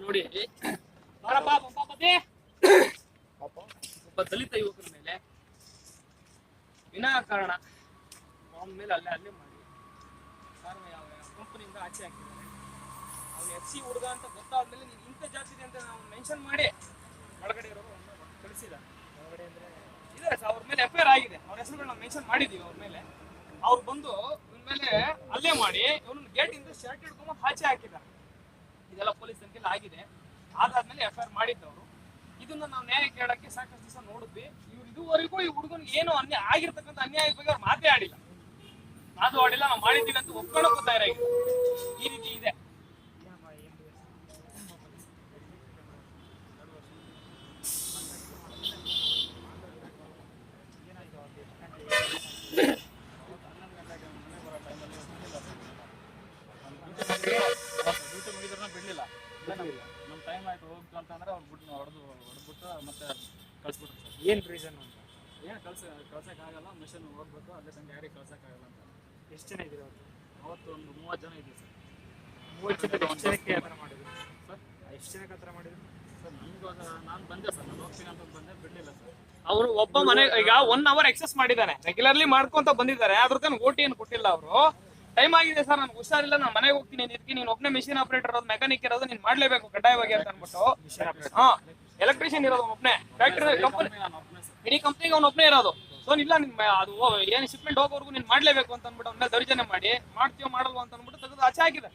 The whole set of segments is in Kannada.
ನೋಡಿ ಒಬ್ಬ ದಲಿತ ಯುವಕರ ಮೇಲೆ ವಿನಾಕಾರಣ ಅವನ ಮೇಲೆ ಅಲ್ಲೇ ಮಾಡಿ ಕಾರಣ ಯಾವ ಕಂಪನಿಯಿಂದ ಆಚೆ ಹಾಕಿದ್ದಾರೆ. ಅವ್ನು FC ಹುಡುಗ ಅಂತ ಗೊತ್ತಾದ್ಮೇಲೆ ನೀನು ಇಂಥ ಜಾತಿದೆ ಅಂತ ನಾವು ಮೆನ್ಷನ್ ಮಾಡಿ ಒಳಗಡೆ ಇರೋರು ಕಳಿಸಿದ್ದಾರೆ. ಒಳಗಡೆ ಅಂದ್ರೆ ಇದಾರೆ ಸರ್, ಅವ್ರ ಮೇಲೆ FIR ಆಗಿದೆ. ಅವ್ರ ಹೆಸರುಗಳನ್ನ ಮೆನ್ಷನ್ ಮಾಡಿದೀವಿ. ಅವ್ರ ಮೇಲೆ ಅವ್ರು ಬಂದು ಇವನ ಮೇಲೆ ಅಲ್ಲೇ ಮಾಡಿ ಇವನನ್ನ ಗೇಟ್ ಇಂದ ಶರ್ಟ್ ಹಿಡ್ಕೊಂಡು ಆಚೆ ಹಾಕಿದ್ದಾರೆ. ಇದೆಲ್ಲ ಪೊಲೀಸ್ ತನಿಖೆಯಲ್ಲಿ ಆಗಿದೆ. ಅದಾದ್ಮೇಲೆ FIR ಮಾಡಿದ್ದವರು. ಇದನ್ನ ನಾವು ನ್ಯಾಯ ಕೇಳಕ್ಕೆ ಸಾಕಷ್ಟು ದಿವಸ ನೋಡಿದ್ವಿ. ಇವ್ರು ಇದುವರೆಗೂ ಈ ಹುಡುಗನಿಗೆ ಏನು ಅನ್ಯಾಯ ಆಗಿರ್ತಕ್ಕಂಥ ಅನ್ಯಾಯ ಬಗ್ಗೆ ಅವ್ರು ಮಾತೇ ಆಡಿಲ್ಲ. ಅದು ಆಡಿಲ್ಲ, ನಾವು ಮಾಡಿದ್ದೀವಿ ಅಂತ ಒಪ್ಕೊಳ್ಳೋಕ್ಕೂ ತಯಾರಾಗಿದೆ. ಈ ರೀತಿ ಇದೆ. ಬಿಡ್ಲಿಲ್ಲ, ನಮ್ಮ ಟೈಮ್ ಆಯ್ತು ಹೋಗ್ತು ಅಂತಂದ್ರೆ ಅವ್ರು ಹೊಡೆದ್ಬಿಟ್ಟು ಮತ್ತೆ ಕಳ್ಸ್ಬಿಟ್ರು ಸರ್. ಏನು ರೀಸನ್ ಅಂತ? ಏನು ಕಳ್ಸೋಕ್ಕಾಗಲ್ಲ, ಮಿಷನ್ ಹೋಗ್ಬೇಕು, ಅಲ್ಲೇ ತಂಗ ಯಾರಿಗೆ ಕಳ್ಸೋಕ್ಕಾಗಲ್ಲ ಅಂತ. ಎಷ್ಟು ಜನ ಇದ್ದೀರಿ ಅವತ್ತು? ಅವತ್ತು ಒಂದು 30 ಜನ ಇದ್ದೀವಿ ಸರ್. 30 ಜನ ಎಷ್ಟು ಜನಕ್ಕೆ ಆ ಥರ ಮಾಡಿದ್ರು ಸರ್? ಎಷ್ಟು ಜನಕ್ಕೆ ಆ ಥರ ಮಾಡಿದ್ರು ಸರ್? ನಮ್ಗೆ ನಾನು ಬಂದೆ ಸರ್, ನಾನು ಹೋಗ್ತೀನಿ ಅಂತ ಬಂದೆ, ಬಿಡಲಿಲ್ಲ ಸರ್. ಅವರು ಒಬ್ಬ ಮನೆ ಈಗ 1 ಅವರ್ ಎಕ್ಸಸ್ ಮಾಡಿದ್ದಾನೆ, ರೆಗ್ಯುಲರ್ಲಿ ಮಾಡ್ಕೊಂತ ಬಂದಿದ್ದಾರೆ. ಅದ್ರ ತನಕ ಓಟಿ ಏನು ಕೊಟ್ಟಿಲ್ಲ ಅವರು. ಟೈಮ್ ಆಗಿದೆ ಸರ್, ನಾನು ಹುಷಾರಿಲ್ಲ, ನಾನು ಮನೆಗೆ ಹೋಗ್ತೀನಿ, ನೀನು ಒಬ್ಬನೇ ಮಿಷಿನ್ ಆಪರೇಟರ್ ಇರೋದು, ಮೆಕ್ಯಾನಿಕ್ ಇರೋದು, ನೀನು ಮಾಡ್ಲೇಬೇಕು ಕಡ್ಡಾಯವಾಗಿ ಅಂತ ಅನ್ಬಿಟ್ಟು. ಹಾ, ಎಲೆಕ್ಟ್ರಿಷಿಯನ್ ಇರೋದು ಒಬ್ಬನೇ, ಫ್ಯಾಕ್ಟ್ರಿ ಕಂಪನಿ, ಇಡೀ ಕಂಪ್ನಿಗೆ ಅವ್ನು ಒಬ್ಬನೇ ಇರೋದು. ಸೊ ಇಲ್ಲ, ನಿನ್ ಅದು ಏನು ಶಿಪ್ಮೆಂಟ್ ಹೋಗೋರ್ಗು ನೀನ್ ಮಾಡ್ಲೇಬೇಕು ಅಂತ ಅನ್ಬಿಟ್ಟು ಅವ್ನ ಮೇಲೆ ದೌರ್ಜನ್ಯ ಮಾಡಿ, ಮಾಡ್ತೀವೋ ಮಾಡಲ್ವ ಅಂತ ಅನ್ಬಿಟ್ಟು ತೆಗೆದು ಆಚೆ ಹಾಕಿದೆ.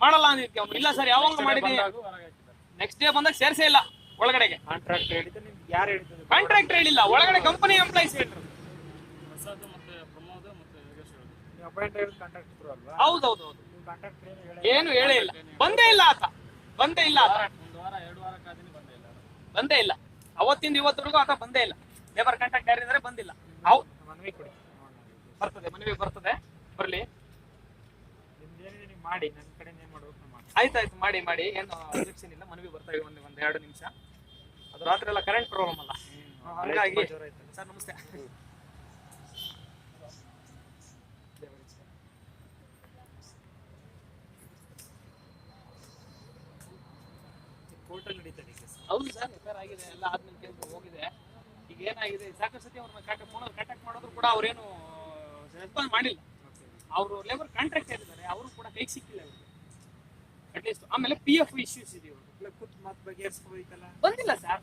ಮಾಡಲ್ಲ ಅಂದಿದ್ಕೆ ಅವ್ನು. ಇಲ್ಲ ಸರ್, ಯಾವಾಗ ಮಾಡಿದೀನಿ, ನೆಕ್ಸ್ಟ್ ಡೇ ಬಂದಾಗ ಸೇರ್ಸೇ ಇಲ್ಲ ಒಳಗಡೆಗೆ. ಕಾಂಟ್ರಾಕ್ಟ್ ಹೇಳಿದ್ರೆ ನಿಮ್ಗೆ ಯಾರು ಹೇಳಿದ್ರು? ಕಾಂಟ್ರಾಕ್ಟರ್ ಹೇಳಿಲ್ಲ, ಒಳಗಡೆ ಕಂಪನಿ ಎಂಪ್ಲಾಯ್ಸ್ ಹೇಳಿದ್ರು. ಪ್ರಸಾದ್ ಮತ್ತೆ ಪ್ರಮೋದ್ ಮತ್ತೆ ಯೋಗೇಶ್ ಹೇಳಿದ್ರು. ನೀವು ಅಪಾಯಿಂಟ್ ಆಗಿರೋದು ಕಾಂಟ್ರಾಕ್ಟ್ ಇದ್ರು ಅಲ್ವಾ? ಹೌದೌದು. ನೀವು ಕಾಂಟ್ರಾಕ್ಟ್ ಏನು ಹೇಳೇ ಇಲ್ಲ, ಬಂದೇ ಇಲ್ಲ ಆತ, ಬಂದೇ ಇಲ್ಲ ಆತ. 1 ವಾರ 2 ವಾರ ಕಾದಿನಿ, ಬಂದೇ ಇಲ್ಲ. ಬಂದೇ ಇಲ್ಲ, ಅವತ್ತಿಂದ ಇವತ್ತರೆಗೂ ಆತ ಬಂದೇ ಇಲ್ಲ. ಲೇಬರ್ ಕಾಂಟ್ರಾಕ್ಟ್ ಯಾರಿದ್ದಾರೆ ಬಂದಿಲ್ಲ. ಮನವಿ ಕೊಡಿ, ಬರ್ತದೆ, ಮನವಿ ಬರ್ತದೆ, ಬರ್ಲಿ. ನಿಮ್ದೇನಿದೆ ನೀವು ಮಾಡಿ, ನನ್ನ ಕಡೆ ಏನು ಮಾಡ್ಬೇಕು ಮಾಡಿ. ಆಯ್ತಾಯ್ತು, ಮಾಡಿ, ಏನು ಅಬ್ಜೆಕ್ಷನ್ ಇಲ್ಲ. ಮನವಿ ಬರ್ತಾ ಇದೆ, ಒಂದ್ 2 ನಿಮಿಷ. ಅದು ರಾತ್ರಿ ಎಲ್ಲ ಕರೆಂಟ್ ಪ್ರಾಬ್ಲಮ್ ಅಲ್ಲ, ಹಾಗಾಗಿ. ಸರ್ ನಮಸ್ತೆ. ಕೋರ್ಟಲ್ಲಿ ನಡೀತದೆ ಈಗ. ಹೌದು ಸರ್, FIR ಆಗಿದೆ, ಎಲ್ಲ ಆದ್ಮೇಲೆ ಕೇಸ್ ಹೋಗಿದೆ. ಈಗ ಏನಾಗಿದೆ, ಸಾಕಷ್ಟು ಸತಿ ಅವ್ರನ್ನ ಕಾಂಟ್ಯಾಕ್ಟ್ ಮಾಡಿದ್ರು ಕೂಡ ಅವ್ರೇನು ರೆಸ್ಪಾನ್ಸ್ ಮಾಡಿಲ್ಲ. ಅವರು ಲೇಬರ್ ಕಾಂಟ್ರಾಕ್ಟ್ ಇದ್ದಾರೆ, ಅವರು ಕೂಡ ಕೈಗೆ ಸಿಕ್ಕಿಲ್ಲ ಇವ್ರಿಗೆ ಅಟ್ಲೀಸ್ಟ್. ಆಮೇಲೆ PF ಇಶ್ಯೂಸ್ ಇದೆ, ಕೂತ್ ಮಾತು ಬಗೆಹರಿಸ್ಕೋಬೇಕಲ್ಲ. ಬಂದಿಲ್ಲ ಸರ್,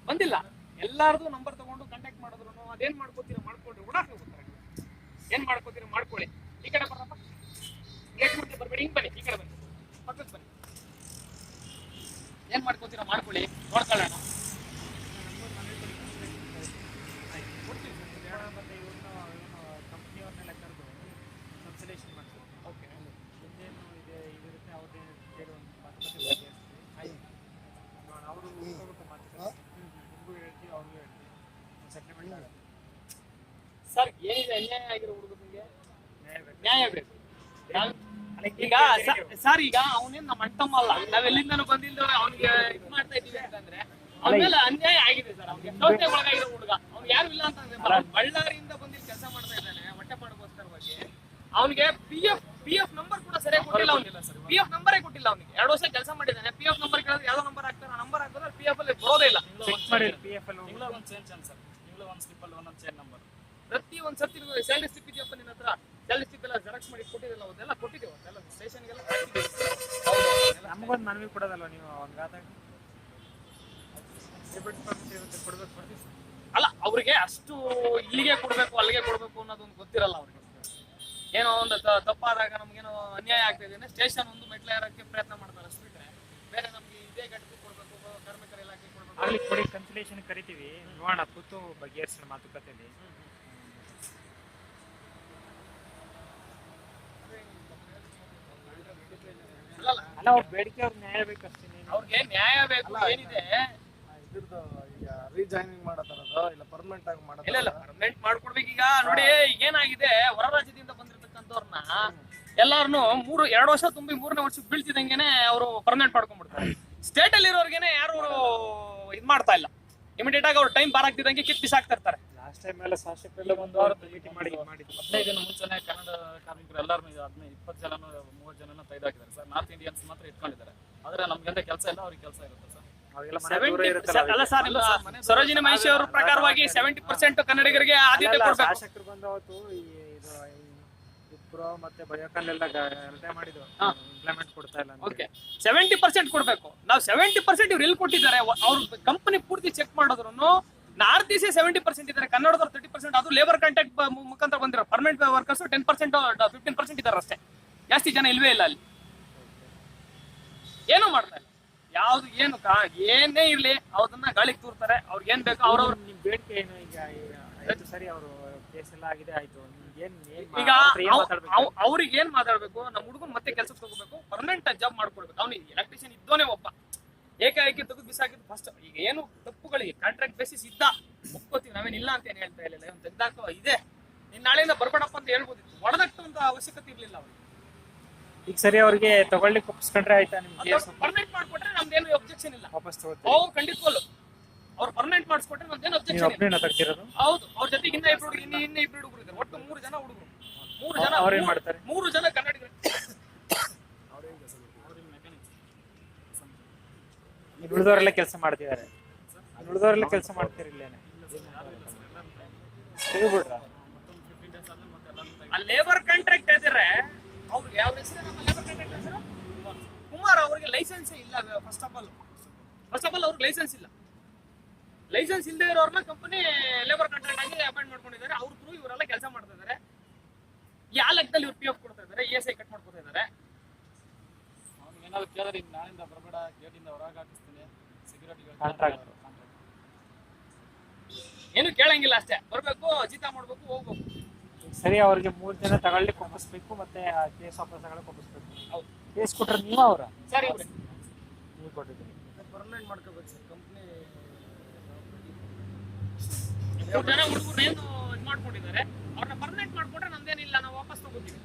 ಬಂದಿಲ್ಲ. ಎಲ್ಲಾರ್ದು ನಂಬರ್ ತಗೊಂಡು ಕಾಂಟ್ಯಾಕ್ಟ್ ಮಾಡಿದ್ರು ಅದೇನ್ ಮಾಡ್ಕೋತೀರ ಮಾಡ್ಕೊಳ್ರಿ, ಓಡಾಕ್ ಹೋಗ್ತಾರೆ. ಏನ್ ಮಾಡ್ಕೋತೀರ ಮಾಡ್ಕೊಳ್ಳಿ. ಈ ಕಡೆ ಬರಪ್ಪ, ಗೇಟ್ ಮುಂದೆ ಬರ್ಬೇಡಿ, ಹಿಂಗ್ ಬನ್ನಿ, ಈ ಕಡೆ ಬನ್ನಿ, ಪಕ್ಕಕ್ಕೆ ಬನ್ನಿ. ಏನ್ ಮಾಡ್ಕೋತೀರ ಮಾಡ್ಕೊಳ್ಳಿ, ನೋಡ್ಕೊಳ್ಳೋಣ. ಮತ್ತೆ ಇವ್ರನ್ನ ಕಂಪ್ನಿಯವ್ರನ್ನೆಲ್ಲ ಕರೆದು ಕನ್ಸಲ್ಟೇಷನ್ ಮಾಡ್ತೀವಿ. ಓಕೆ, ಮುಂದೇನು ಇದೆ ಇದಿರುತ್ತೆ, ಅವ್ರದ್ದೇನು ಕೇಳಿ ಒಂದು ಮಾತುಕತೆ ಆಯ್ತು. ಅವರು ಹೋಗ್ಬೇಕು ಮಾತುಕತೆ, ನಿಮಗೂ ಹೇಳ್ತೀವಿ, ಅವ್ರಿಗೂ ಹೇಳ್ತೀವಿ, ಸೆಟ್ಲ್ಮೆಂಟ್ ಆಗುತ್ತೆ. ಸರ್ ಏನಿದೆ ಅನ್ಯಾಯ ಆಗಿರೋ ಹುಡುಗನಿಗೆ ನ್ಯಾಯ ಬೇಕು. ಈಗ ಸರ್, ಈಗ ಅವನೇನ್ ನಮ್ಮ ಅಣ್ತಮ್ಮ ಅಲ್ಲ, ನಾವೆಲ್ಲಿಂದನೂ ಬಂದಿಲ್ಲ ಅವ್ನಿಗೆ ಇದು ಮಾಡ್ತಾ ಇದೀವಿ ಅಂತಂದ್ರೆ ಅವನ ಮೇಲೆ ಅನ್ಯಾಯ ಆಗಿದೆ ಸರ್. ಅವ್ನಿಗೆ ಶೋಷಣೆಗೆ ಒಳಗಾಗಿರೋ ಹುಡುಗ, ಅವ್ನು ಯಾರು ಇಲ್ಲ ಅಂತಂದ್ರೆ ಬಳ್ಳಾರಿಯಿಂದ ಬಂದಿಲ್ಲಿ ಕೆಲಸ ಮಾಡ್ತಾ ಇದ್ದಾನೆ ಹೊಟ್ಟೆಪಾಡಿಗೋಸ್ಕರವಾಗಿ. ಅವನಿಗೆ PF ನಂಬರ್ ಕೂಡ ಸರಿಯಾಗಿ ಕೊಟ್ಟಿಲ್ಲ. ಅವನಿಲ್ಲ ಸರ್, PF ನಂಬರೇ ಕೊಟ್ಟಿಲ್ಲ ಅವನಿಗೆ. 2 ವರ್ಷ ಕೆಲಸ ಮಾಡಿದ್ದಾನೆ. PF ನಂಬರ್ ಕೇಳಿದ್ರೆ ಯಾವ್ದೋ ನಂಬರ್ ಹಾಕ್ತಾರೆ, ನಂಬರ್ ಹಾಕಿದ್ರೆ PF ಅಲ್ಲಿ ಬರೋದೇ ಇಲ್ಲ. PF ಅಲ್ಲಿ ತಿಂಗಳ ಒಂದು ಚೇಂಜ್ ಸರ್, ತಿಂಗಳ ಒಂದು ಸ್ಲಿಪ್ ಅಲ್ಲಿ ಒಂದೊಂದು ಚೇಂಜ್ ನಂಬರ್. ಪ್ರತಿ ಒಂದ್ ಸರ್ತಿ ಸ್ಯಾಲರಿ ಸ್ಲಿಪ್ ಇದೆಯಪ್ಪ ನಿನ್ನ ಹತ್ರ, ಸ್ಯಾಲರಿ ಸ್ಲಿಪ್ ಎಲ್ಲ ಜೆರಾಕ್ಸ್ ಮಾಡಿ ಕೊಟ್ಟಿರಲ್ಲ, ಅದೆಲ್ಲ ಕೊಟ್ಟಿದ್ದೀವಿ, ಅದೆಲ್ಲ ಸ್ಟೇಷನ್ಗೆಲ್ಲ ನಮಗೊಂದು ಮನವಿ ಕೊಡೋದಲ್ವ ನೀವು ಒಂದು ಆದಾಗ ಕೊಡ್ಬೇಕು. ಅಲ್ಲ, ಅವ್ರಿಗೆ ಅಷ್ಟು ಇಲ್ಲಿಗೆ ಕೊಡ್ಬೇಕು ಅಲ್ಲಿಗೆ ಕೊಡ್ಬೇಕು ಅನ್ನೋದೊಂದು ಗೊತ್ತಿರಲ್ಲ ಅವ್ರಿಗೆ. ಏನೋ ಒಂದು ತಪ್ಪಾದಾಗ ನಮ್ಗೇನೋ ಅನ್ಯಾಯ ಆಗ್ತಿದೆ, ಸ್ಟೇಷನ್ ಒಂದು ಮೆಟ್ಲು ಏರಕ್ಕೆ ಪ್ರಯತ್ನ ಮಾಡ್ತಾರೆ ಅಷ್ಟು ಬಿಟ್ರೆ ಬೇರೆ ನಮ್ಗೆ ಇದೇ ಘಟಕ್ಕೆ ಕೊಡ್ಬೇಕು, ಕಾರ್ಮಿಕರ ಇಲಾಖೆ ಕೊಡ್ಬೇಕು. ಅಲ್ಲಿ ಕೊಡಿ, ಕನ್ಸಲ್ಟೇಷನ್ ಕರಿತೀವಿ, ನೋಡೋಣ, ಕೂತು ಬಗೆಹರಿಸೋಣ ಮಾತುಕತೆಯಲ್ಲಿ. ಅಲ್ಲ, ಅವ್ರ ಬೇಡಿಕೆ ಅವ್ರಿಗೆ ನ್ಯಾಯ ಬೇಕಷ್ಟೇ. ಅವ್ರಿಗೆ ನ್ಯಾಯ ಬೇಕು. ಏನಿದೆ ಇದ್ರದ್ದು ಈಗ ರೀಜಾಯ್ನಿಂಗ್ ಮಾಡತಾರದು ಇಲ್ಲ ಪರ್ಮನೆಂಟ್ ಆಗಿ ಮಾಡೋದು? ಇಲ್ಲ ಪರ್ಮನೆಂಟ್ ಮಾಡ್ಕೊಡ್ಬೇಕು. ಈಗ ನೋಡಿ ಏನಾಗಿದೆ, ಹೊರ ರಾಜ್ಯದಿಂದ ಬಂದಿರತಕ್ಕಂಥವ್ರನ್ನ ಎಲ್ಲಾರನು 2 ವರ್ಷ ತುಂಬಿ 3ನೇ ವರ್ಷಕ್ಕೆ ಬೀಳ್ತಿದಂಗೆನೆ ಅವರು ಪರ್ಮನೆಂಟ್ ಮಾಡ್ಕೊಂಡ್ಬಿಡ್ತಾರೆ. ಸ್ಟೇಟ್ ಅಲ್ಲಿ ಇರೋರ್ಗೆನೆ ಯಾರು ಇದ್ ಮಾಡ್ತಾ ಇಲ್ಲ. ಇಮಿಡಿಯೇಟ್ ಆಗಿ ಅವ್ರು ಟೈಮ್ ಬಾರಾಗ್ತಿದಂಗೆ ಕಿತ್ ಬಿಸಾಕ್ತಾ ಇರ್ತಾರೆ. ಲಾಸ್ಟ್ ಟೈಮ್ ಎಲ್ಲ ಶಾಸಕರೆಲ್ಲ 1 ವಾರ ಮೀಟಿಂಗ್ ಮಾಡಿದ್ರು. 15 ದಿನ ಮುಂಚೆನೆ ಕನ್ನಡ ಕಾರ್ಮಿಕರು ಎಲ್ಲರೂ 15-20 ಜನನೂ 30 ಜನನ ತೆಗೆದಾಕಿದ್ದಾರೆ ಸರ್. ನಾರ್ತ್ ಇಂಡಿಯನ್ಸ್ ಮಾತ್ರ ಇಟ್ಕೊಂಡಿದ್ದಾರೆ. ಆದ್ರೆ ನಮ್ಗೆ ಕೆಲಸ ಇಲ್ಲ, ಅವ್ರಿಗೆ ಕೆಲಸ ಇರುತ್ತೆ ಸರ್. ಅವ್ರಿಗೆಲ್ಲ ಮನೆ ದೂರ ಇರುತ್ತಲ್ಲ ಅಲ್ಲ ಅದಕ್ಕೆ. ಸರ್, ನಿಮ್ಮ ಸರೋಜಿನಿ ಮಹಿಷಿ ಅವರ ಪ್ರಕಾರವಾಗಿ 70% ಕನ್ನಡಿಗರಿಗೆ ಆದ್ಯತೆ ಅಲ್ಲ, ಕೊಡ್ಬೇಕು. ಶಾಸಕರು ಬಂದವತ್ತು ವಿಪ್ರೋ ಮತ್ತೆ ಬಯೋಕಾನ್ ಎಲ್ಲ ಗಲಾಟೆ ಮಾಡಿದ್ರು, ಇಂಪ್ಲಿಮೆಂಟ್ ಕೊಡ್ತಾ ಇಲ್ಲ ಅಂತ. ಓಕೆ, 70% ಕೊಡ್ಬೇಕು. ನಾವು 70% ಇವ್ರು ಎಲ್ಲಿ ಕೊಟ್ಟಿದ್ದಾರೆ? ಅವ್ರ ಕಂಪನಿ ಪೂರ್ತಿ ಚೆಕ್ ಮಾಡಿದ್ರು ನಾರ್ತ್ ಈಸ್ಟ್ 70% ಇದ್ದಾರೆ, ಕನ್ನಡದವ್ರು 30%. ಅದು ಲೇಬರ್ ಕಾಂಟ್ರಾಕ್ಟ್ ಮುಖಾಂತರ ಬಂದಿರೋ ಪರ್ಮನೆಂಟ್ ವರ್ಕರ್ಸ್ 10% 15% ಇದ್ದಾರೆ ಅಷ್ಟೇ. ಜಾಸ್ತಿ ಜನ ಇಲ್ವೇ ಇಲ್ಲ ಅಲ್ಲಿ. ಏನೂ ಮಾಡ್ತಾ ಇಲ್ಲ. ಯಾವ್ದು ಏನು ಏನೇ ಇರ್ಲಿ ಅದನ್ನ ಗಾಳಿಗೆ ತೂರ್ತಾರೆ. ಅವ್ರಿಗೆ ಏನ್ ಬೇಕು ಅವ್ರವ್ರ ನಿಮ್ ಬೇಡಿಕೆ ಏನು? ಈಗ ಆಯ್ತು ಸರಿ, ಅವರು ಕೇಸ್ ಎಲ್ಲ ಆಗಿದೆ, ಆಯ್ತು, ಈಗ ಅವ್ರಿಗೆ ಏನ್ ಮಾತಾಡ್ಬೇಕು? ನಮ್ಮ ಹುಡುಗನ್ ಮತ್ತೆ ಕೆಲ್ಸಕ್ಕೆ ತಗೋಬೇಕು, ಪರ್ಮನೆಂಟ್ ಜಾಬ್ ಮಾಡ್ಕೊಡ್ಬೇಕು. ಅವ್ನಿಗೆ ಎಲೆಕ್ಟ್ರಿಷಿಯನ್ ಇದ್ದೋನೇ ಒಬ್ಬ ಏಕಾಏಕಿ ತೆಗೆದು ಬಿಸಾಕಿದ್ದು ಫಸ್ಟ್. ಈಗ ಏನು ತಪ್ಪುಗಳಿಗೆ ಕಾಂಟ್ರಾಕ್ಟ್ ಬೇಸಿಸ್ ಇದ್ದ ಒಪ್ಕೋತೀವಿ, ನಾವೇನ್ ಇಲ್ಲ ಅಂತ ಏನ್ ಹೇಳ್ತಾ ಇಲ್ಲ. ಇವ್ನು ತೆಗ್ದಾಕೋ ಇದೆ, ನೀನ್ ನಾಳೆಯಿಂದ ಬರ್ಬೇಡಪ್ಪ ಅಂತ ಹೇಳ್ಬೋದಿತ್ತು. ಒಡದಟ್ಟುವಂತ ಅವಶ್ಯಕತೆ ಇರ್ಲಿಲ್ಲ ಅವ್ರಿಗೆ. ಈಗ ಸರಿ, ಅವ್ರಿಗೆ ತಗೊಳ್ಳಿಕ್ಕೆ ಒಪ್ಪಿಸ್ಕೊಂಡ್ರೆ ಆಯ್ತಾ ನಿಮ್ಗೆ? ಪರ್ಮನೆಂಟ್ ಮಾಡ್ಕೊಟ್ರೆ ನಮ್ದೇನು ಅಬ್ಜೆಕ್ಷನ್ ಇಲ್ಲ. ವಾಪಸ್ ತಗೋತೀವಿ. ಖಂಡಿತವಲ್ಲ. ಅವ್ರು ಪರ್ಮನೆಂಟ್ ಮಾಡಿಸ್ಕೊಟ್ರೆ ನಮ್ದೇನು ಅಬ್ಜೆಕ್ಷನ್ ಇಲ್ಲ. ಒಬ್ಬನೇ ತಗ್ತಿರೋದು? ಹೌದು, ಅವ್ರ ಜೊತೆಗೆ ಇನ್ನ ಇಬ್ರು ಹುಡುಗರು ಇದ್ದಾರೆ. ಒಟ್ಟು 3 ಜನ ಹುಡುಗರು. 3 ಜನ ಅವ್ರೇನ್ ಮಾಡ್ತಾರೆ? 3 ಜನ ಕನ್ನಡಿಗರು. ಉಳಿದವರೆಲ್ಲ ಕೆಲಸ ಮಾಡ್ತಿದ್ದಾರೆ. ಉಳಿದವರೆಲ್ಲ ಕೆಲಸ ಮಾಡ್ತಿರ್ಲೇನೆ ತೆಗಿಬಿಡ್ರ. ಆ ಲೇಬರ್ ಕಾಂಟ್ರಾಕ್ಟ್ ಇದ್ದಾರೆ ಅವ್ರಿಗೆ ಯಾವ ಹೆಸರು? ನಮ್ಮ ಲೇಬರ್ ಕಾಂಟ್ರಾಕ್ಟ್ ಹೆಸರು ಕುಮಾರ್. ಅವ್ರಿಗೆ ಲೈಸೆನ್ಸ್ ಇಲ್ಲ. ಫಸ್ಟ್ ಆಫ್ ಆಲ್ ಅವ್ರಿಗೆ ಲೈಸೆನ್ಸ್ ಇಲ್ಲ. ಲೈಸೆನ್ಸ್ ಇಲ್ಲದೆ ಇರೋರ್ನ ಕಂಪನಿ ಲೇಬರ್ ಕಾಂಟ್ರಾಕ್ಟ್ ಆಗಿ ಅಪಾಯಿಂಟ್ ಮಾಡ್ಕೊಂಡಿದ್ದಾರೆ. ಅವ್ರ ಥ್ರೂ ಇವರೆಲ್ಲ ಕೆಲಸ ಮಾಡ್ತಾ ಇದ್ದಾರೆ. ಯಾವ ಲೆಕ್ಕದಲ್ಲಿ ಇವ್ರು PF ಕೊಡ್ತಾ ಇದ್ದಾರೆ, ESI ಕಟ್ ಮಾಡ್ಕೊತಾ ಇದ್ದಾರೆ. ಅವ್ನಿಗೆ ಏನಾದ್ರು ಕೇಳಿದ್ರೆ ಈಗ ನಾಳಿಂದ ಬರಬೇಡ, ಗೇಟಿಂದ ಹೊರಗೆ ಹಾಕಿಸ್ತೀನಿ, ಸೆಕ್ಯೂರಿಟಿ ಕಾಂಟ್ರಾಕ್ಟ್ ಏನು ಕೇಳಂಗಿಲ್ಲ, ಅಷ್ಟೇ ಬರ್ಬೇಕು, ಜೀತ ಮಾಡ್ಬೇಕು, ಹೋಗ್ಬೇಕು. ಸರಿ, ಅವ್ರಿಗೆ 3 ಜನ ತಗೊಳ್ಳಿಕ್ಕೆ ಒಪ್ಪಿಸ್ಬೇಕು, ಮತ್ತೆ ಕೇಸ್ ವಾಪಸ್ ತಗೊಳಕ್ ಒಪ್ಪಿಸ್ಬೇಕು. ಹೌದು. ಕೇಸ್ ಕೊಟ್ರೆ ನೀವು ಅವರ ಸರಿ ಇವ್ರೆ ನೀವು ಕೊಟ್ಟಿದ್ದೀರಿ. ಪರ್ಮನೆಂಟ್ ಮಾಡ್ಕೋಬೇಕು ಸರ್ ಕಂಪ್ನಿ. 3 ಜನ ಹುಡುಗರು ಏನು ಇದು ಮಾಡ್ಕೊಂಡಿದ್ದಾರೆ. ಅವ್ರನ್ನ ಪರ್ಮನೆಂಟ್ ಮಾಡ್ಕೊಂಡ್ರೆ ನಮ್ದೇನಿಲ್ಲ, ನಾವು ವಾಪಸ್ ತಗೋತೀವಿ.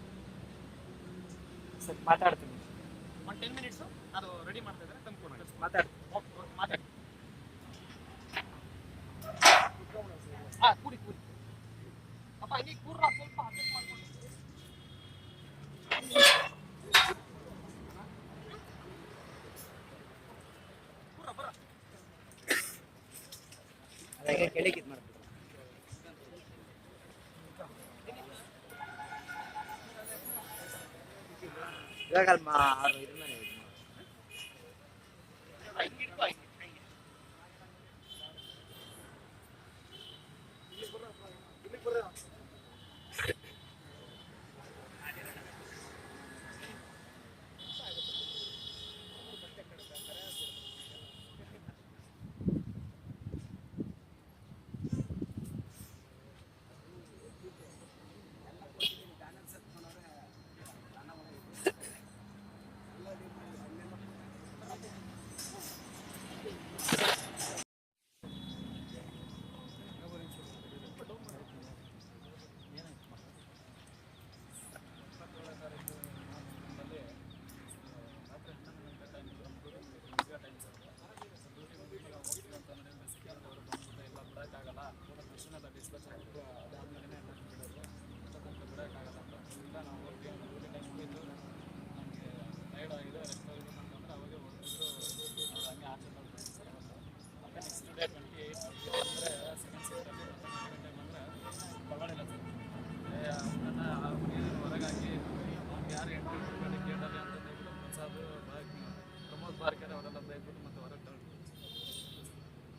ಸರಿ, ಮಾತಾಡ್ತೀನಿ. 10 ಮಿನಿಟ್ಸ್ ಅದು ರೆಡಿ ಮಾಡ್ತಾ ಇದ್ದಾರೆ, ತಂದ್ಕೊಡಿ. ಮಾತಾಡ್ತೀನಿ. ಮಾತಾಡಿ. ಕೂಡಿ ಅಪ್ಪ, ಹಂಗೆ ಕೂರ್ರ, ಸ್ವಲ್ಪ ಅಡ್ಜಸ್ಟ್ ಮಾಡ್ಕೊಂಡು. ಬರ ಅದಕ್ಕೆ ಕೆಳಗೆ ಇದು ಮಾಡ್ತೀವಿ. ಇವಾಗ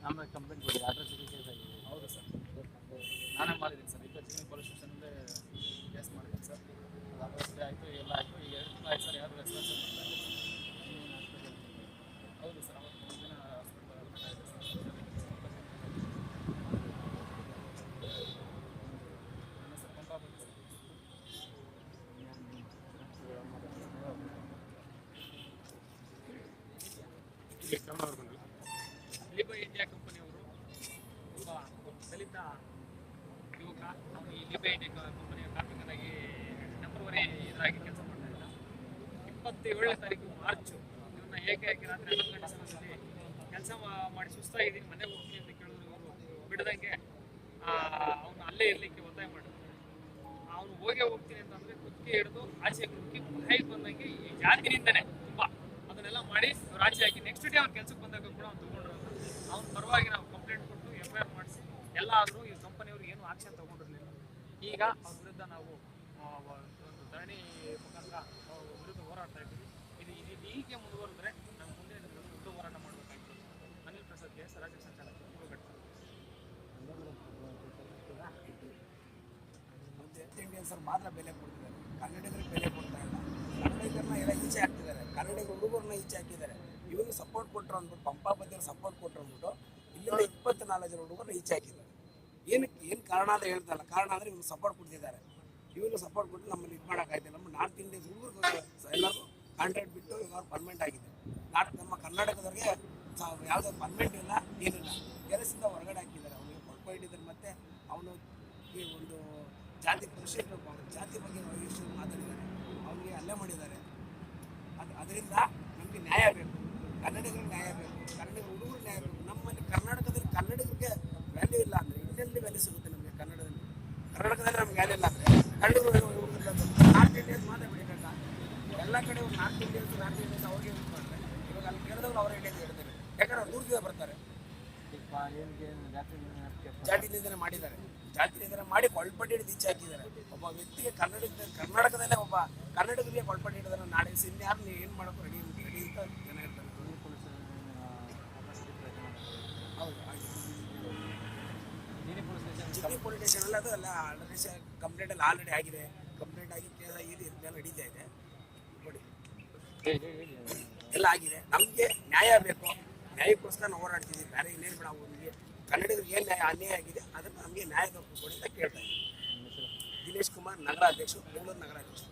ಆಮೇಲೆ ಕಂಪ್ಲೇಂಟ್ ಕೊಡಿ, ಅಡ್ರೆಸ್ ಕೇಸ್ ಆಗಿದೆ. ಹೌದು ಸರ್, ನಾನೇ ಮಾಡಿದ್ದೀನಿ ಸರ್. ಈಗ ಚಿಕ್ಕನ ಪೊಲೀಸ್ ಸ್ಟೇಷನಲ್ಲಿ ಕೇಸ್ ಮಾಡಿದ್ದೀನಿ ಸರ್. ಅದು ಅಡ್ರೆಸ್ ಆಯಿತು, ಎಲ್ಲ ಆಯಿತು. ಈಗ 2 ತಿಂಗಳು ಆಯ್ತು ಸರ್, ಯಾರು ರೆಸ್ಪಾನ್ಸ್ ಮಾಡ್ತಾರೆ. ಹೌದು ಸರ್, ಅವತ್ತು 3 ದಿನ ಹಾಸ್ಪಿಟಲ್ ಅಡ್ಮಿಟ್ ಆಗಿದೆ ಸರ್. ನನ್ನ ಸರ್ ಕೊಂಪಾಬಂದು ಲಿಬೋ ಇಂಡಿಯಾ ಕಂಪನಿಯವರು ಒಬ್ಬ ದಲಿತ ಯುವಕ. ಅವನು ಈ ಲಿಬೋ ಇಂಡಿಯಾ ಕಂಪನಿಯ ಕಾರ್ಮಿಕನಾಗಿ ಟೆಂಪರವರಿ ಇದರಾಗಿ ಕೆಲಸ ಮಾಡ್ತಾ ಇದ್ದ. 27ನೇ ತಾರೀಕು ಮಾರ್ಚ್ ಇವನ್ನ ಏಕಾಏಕಿ ರಾತ್ರಿ 11 ಗಂಟೆ ಸಮಯದಲ್ಲಿ ಕೆಲಸ ಮಾಡಿ ಸುಸ್ತಾಗಿದ್ದೀನಿ, ಮನೆಗೆ ಹೋಗ್ತೀನಿ ಅಂತ ಕೇಳಿದ್ರು. ಇವರು ಬಿಡದಂಗೆ ಅವನು ಅಲ್ಲೇ ಇರಲಿಕ್ಕೆ ಒತ್ತಾಯ ಮಾಡಿದ್ರು. ಅವನು ಹೋಗ್ತೀನಿ ಅಂತಂದ್ರೆ ಕುತ್ತಿಗೆ ಹಿಡಿದು ಆಚೆ ಕುಕ್ಕಿ ಬಾಯಿಗೆ ಬಂದಂಗೆ ಈ ಜಾತಿನಿಂದನೇ ತುಂಬ ಅದನ್ನೆಲ್ಲ ಮಾಡಿ ಇವರ ಅವ್ರು ಆಚೆ ಹಾಕಿ ನೆಕ್ಸ್ಟ್ ಡೇ ಅವ್ನ ಕೆಲ್ಸಕ್ಕೆ ಬಂದಾಗ ಕೂಡ ಅವ್ನು ತಗೊಂಡ್ರು ಅವ್ನ ಪರವಾಗಿ ನಾವು ಕಂಪ್ಲೇಂಟ್ ಕೊಟ್ಟು FIR ಮಾಡಿಸಿ ಎಲ್ಲ ಆದರೂ ಈ ಕಂಪನಿಯವರು ಏನು ಆಕ್ಷನ್ ತಗೊಂಡಿರಲಿಲ್ಲ. ಈಗ ಅವ್ರ ವಿರುದ್ಧ ನಾವು ಒಂದು ಧರಣಿ ಮುಖಾಂತರ ಅವ್ರ ವಿರುದ್ಧ ಹೋರಾಡ್ತಾ ಇದ್ದೀವಿ. ಇದು ಹೀಗೆ ಮುಂದುವರೆದ್ರೆ ನಾವು ಮುಂದೆ ದೊಡ್ಡ ಹೋರಾಟ ಮಾಡಬೇಕಾಗ್ತದೆ. ಅನಿಲ್ ಪ್ರಸಾದ್ ಕೆ ರಾಜ್ಯ ಸಂಚಾಲಕ ಇಂಡಿಯನ್ಸರು ಮಾತ್ರ ಬೆಲೆ ಕೊಡ್ತಿದ್ದಾರೆ, ಕನ್ನಡಿಗರಿಗೆ ಬೆಲೆ ಕೊಡ್ತಾ ಇಲ್ಲ. ಕನ್ನಡಿಗರನ್ನ ಎಲ್ಲ ಈಚೆ ಹಾಕ್ತಿದ್ದಾರೆ, ಕನ್ನಡಿಗ ಹುಡುಗರನ್ನ ಈಚೆ ಹಾಕಿದ್ದಾರೆ. ಇವಾಗ ಸಪೋರ್ಟ್ ಕೊಟ್ಟರು ಅಂದ್ಬಿಟ್ಟು ಪಂಪಾಪತಿಯವ್ರು ಸಪೋರ್ಟ್ ಕೊಟ್ಟರು ಅಂದ್ಬಿಟ್ಟು ಇಲ್ಲಿಂದ 24 ಜನ ಹುಡುಗರನ್ನ ಈಚೆ ಹಾಕಿದ್ದಾರೆ. ಏನು ಕಾರಣ ಅಂತ ಹೇಳ್ತಾರಲ್ಲ, ಕಾರಣ ಅಂದರೆ ಇವ್ರು ಸಪೋರ್ಟ್ ಕೊಡ್ತಿದ್ದಾರೆ. ಇವರು ಸಪೋರ್ಟ್ ಕೊಟ್ಟು ನಮ್ಮಲ್ಲಿ ಇದು ಮಾಡೋಕ್ಕಾಯ್ತು. ನಮ್ಮ ನಾರ್ತ್ ಇಂಡಿಯನ್ಸ್ ಹುಡುಗರು ಎಲ್ಲರೂ ಕಾಂಟ್ರಾಕ್ಟ್ ಬಿಟ್ಟು ಇವಾಗ ಪರ್ಮನೆಂಟ್ ಆಗಿದೆ. ನಮ್ಮ ಕರ್ನಾಟಕದವ್ರಿಗೆ ಯಾವುದೇ ಪರ್ಮನೆಂಟ್ ಇಲ್ಲ, ಏನಿಲ್ಲ, ಕೆಲಸದಿಂದ ಹೊರಗಡೆ ಹಾಕಿದ್ದಾರೆ. ಅವನಿಗೆ ಕೊಡ್ಕೊಂಡಿದ್ದಾರೆ. ಮತ್ತು ಅವನು ಒಂದು ಜಾತಿ ಪರಿಶೀಲನೆ ಜಾತಿ ಬಗ್ಗೆ ಎಷ್ಟು ಮಾತಾಡಿದ್ದಾರೆ, ಅವನಿಗೆ ಹಲ್ಲೆ ಮಾಡಿದ್ದಾರೆ. ಅದರಿಂದ ನಮಗೆ ನ್ಯಾಯ ಬೇಕು, ಕನ್ನಡಿಗರಿಗೆ ನ್ಯಾಯ ಬೇಕು, ಕನ್ನಡಿಗರ ಹುಡುಗರು ನ್ಯಾಯ ಬೇಕು. ನಮ್ಮಲ್ಲಿ ಕರ್ನಾಟಕದಲ್ಲಿ ಕನ್ನಡಿಗರಿಗೆ ವ್ಯಾಲ್ಯೂ ಇಲ್ಲ ಅಂದರೆ ಇನ್ನೆಲ್ಲಿ ವ್ಯಾಲ್ಯೂ ಸಿಗುತ್ತೆ ನಮಗೆ? ಕನ್ನಡದಲ್ಲಿ ನಮ್ಗೆ ವ್ಯಾಲ್ಯೂ ಇಲ್ಲ ಅಂದರೆ ಕನ್ನಡಿಗರು ಹುಡುಗರು ನಾರ್ತ್ ಇಂಡಿಯನ್ಸ್ ಮಾತ್ರ ಬೆಳಿಬೇಕಾ? ಎಲ್ಲ ಕಡೆ ಒಂದು ನಾರ್ತ್ ಇಂಡಿಯನ್ಸ್ ಅವ್ರಿಗೆ ಯೂಸ್ ಮಾಡ್ತಾರೆ. ಇವಾಗ ಅಲ್ಲಿ ಕೇಳಿದವ್ರು ಅವರ ಇಂಡಿಯನ್ಸ್ ಹೇಳ್ತಾರೆ, ಯಾಕಂದ್ರೆ ಅವ್ರು ದೂರದಿಂದ ಬರ್ತಾರೆ. ಜಾತಿ ನಿಂದನೆ ಮಾಡಿದ್ದಾರೆ, ಜಾತಿ ನಿಂದನೆ ಮಾಡಿ ಕೊಳ್ಪಟ್ಟಿ ಹಿಡಿದು ಈಚೆ ಹಾಕಿದ್ದಾರೆ. ಒಬ್ಬ ವ್ಯಕ್ತಿಗೆ ಕರ್ನಾಟಕದಲ್ಲೇ ಒಬ್ಬ ಕನ್ನಡಿಗರಿಗೆ ಕೊಳ್ಪಟ್ಟಿ ಹಿಡಿದಾರೆ. ನಾಳೆ ಇನ್ಯಾರು ಏನು ಮಾಡೋಕ್ಕೂ ರೆಡಿ ಅಂತ ಜನ ಹೇಳ್ತಾರೆ. ಹೌದು, ಜಿನಿ ಪೊಲೀಸ್ ಸ್ಟೇಷನಲ್ಲಿ ಅದು ಎಲ್ಲ ಕಂಪ್ಲೇಂಟ್ ಎಲ್ಲ ಆಲ್ರೆಡಿ ಆಗಿದೆ. ಕಂಪ್ಲೇಂಟ್ ಆಗಿ ಕೇಸ್ ಆಗಿ ಇದೆಲ್ಲ ನಡೀತಾ ಇದೆ. ನೋಡಿ ಎಲ್ಲ ಆಗಿದೆ. ನಮಗೆ ನ್ಯಾಯ ಬೇಕು, ನ್ಯಾಯಕ್ಕೋಸ್ಕರ ನಾವು ಹೋರಾಡ್ತಿದ್ದೀವಿ. ಬೇರೆ ಇನ್ನೇನು ಬೇಡ. ಅವ್ರಿಗೆ ಕನ್ನಡಿಗರಿಗೆ ಏನು ನ್ಯಾಯ ಅನ್ಯಾಯ ಆಗಿದೆ ಅದನ್ನು ನಮಗೆ ನ್ಯಾಯ ಕೊಡಿ ಅಂತ ಕೇಳ್ತಾ ಇದ್ದೀವಿ. ದಿನೇಶ್ ಕುಮಾರ್, ನಗರಾಧ್ಯಕ್ಷರು, ಬೆಂಗಳೂರು ನಗರಾಧ್ಯಕ್ಷರು.